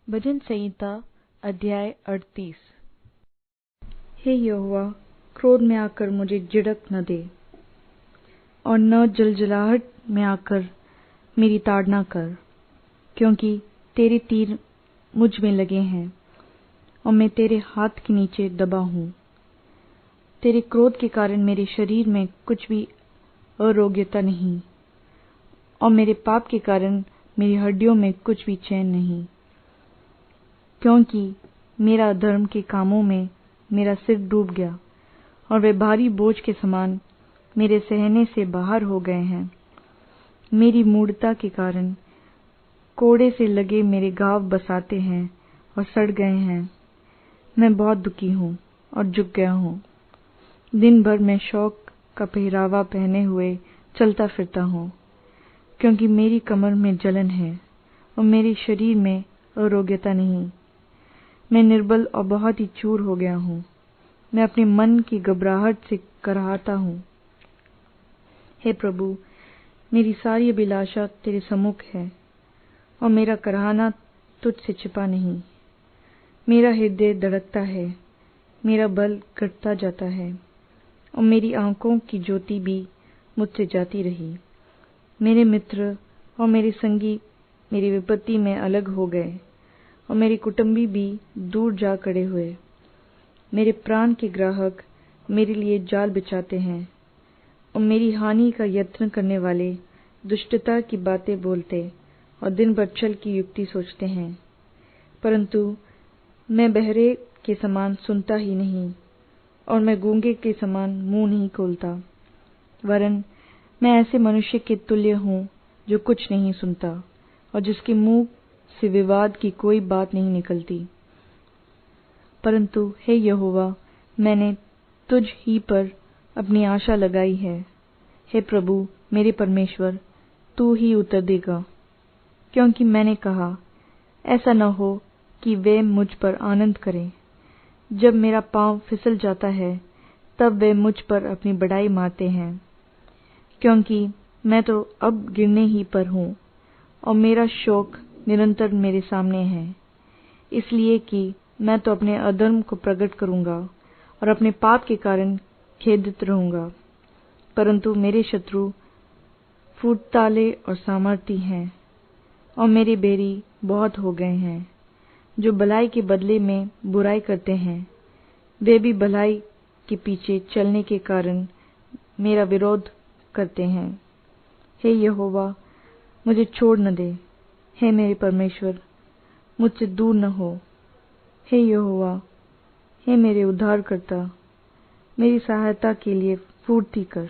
भजन संहिता अध्याय 38। हे यहोवा, क्रोध में आकर मुझे झिड़क न दे और न जलजलाहट में आकर मेरी ताड़ना कर, क्योंकि तेरे तीर मुझ में लगे हैं और मैं तेरे हाथ के नीचे दबा हूँ। तेरे क्रोध के कारण मेरे शरीर में कुछ भी अरोग्यता नहीं और मेरे पाप के कारण मेरी हड्डियों में कुछ भी चैन नहीं, क्योंकि मेरा अधर्म के कामों में मेरा सिर डूब गया और वे भारी बोझ के समान मेरे सहने से बाहर हो गए हैं। मेरी मूढ़ता के कारण कोड़े से लगे मेरे घाव बसाते हैं और सड़ गए हैं। मैं बहुत दुखी हूँ और झुक गया हूँ। दिन भर मैं शौक का पहरावा पहने हुए चलता फिरता हूँ, क्योंकि मेरी कमर में जलन है और मेरे शरीर में अरोग्यता नहीं। मैं निर्बल और बहुत ही चूर हो गया हूँ। मैं अपने मन की घबराहट से कराहता हूँ। हे प्रभु, मेरी सारी अभिलाषा तेरे सम्मुख है और मेरा कराहना तुझसे छिपा नहीं। मेरा हृदय धड़कता है, मेरा बल घटता जाता है और मेरी आंखों की ज्योति भी मुझसे जाती रही। मेरे मित्र और मेरे संगी मेरी विपत्ति में अलग हो गए और मेरे कुटुंबी भी दूर जा खड़े हुए। मेरे प्राण के ग्राहक मेरे लिए जाल बिछाते हैं और मेरी हानि का यत्न करने वाले दुष्टता की बातें बोलते और दिन भर छल की युक्ति सोचते हैं। परंतु मैं बहरे के समान सुनता ही नहीं और मैं गूंगे के समान मुंह नहीं खोलता, वरन मैं ऐसे मनुष्य के तुल्य हूँ जो कुछ नहीं सुनता और जिसके मुंह से विवाद की कोई बात नहीं निकलती। परंतु हे यहोवा, मैंने तुझ ही पर अपनी आशा लगाई है। हे प्रभु मेरे परमेश्वर, तू ही उत्तर देगा, क्योंकि मैंने कहा, ऐसा न हो कि वे मुझ पर आनंद करें। जब मेरा पांव फिसल जाता है, तब वे मुझ पर अपनी बड़ाई मारते हैं, क्योंकि मैं तो अब गिरने ही पर हूँ और मेरा शोक निरंतर मेरे सामने है। इसलिए कि मैं तो अपने अधर्म को प्रकट करूंगा और अपने पाप के कारण खेदित रहूंगा। परंतु मेरे शत्रु फुर्ताले और सामर्थी हैं और मेरे बैरी बहुत हो गए हैं। जो भलाई के बदले में बुराई करते हैं, वे भी भलाई के पीछे चलने के कारण मेरा विरोध करते हैं। हे यहोवा, मुझे छोड़ न दे। हे मेरे परमेश्वर, मुझसे दूर न हो। हे यहोवा, हे मेरे उद्धारकर्ता, मेरी सहायता के लिए फुर्ती कर।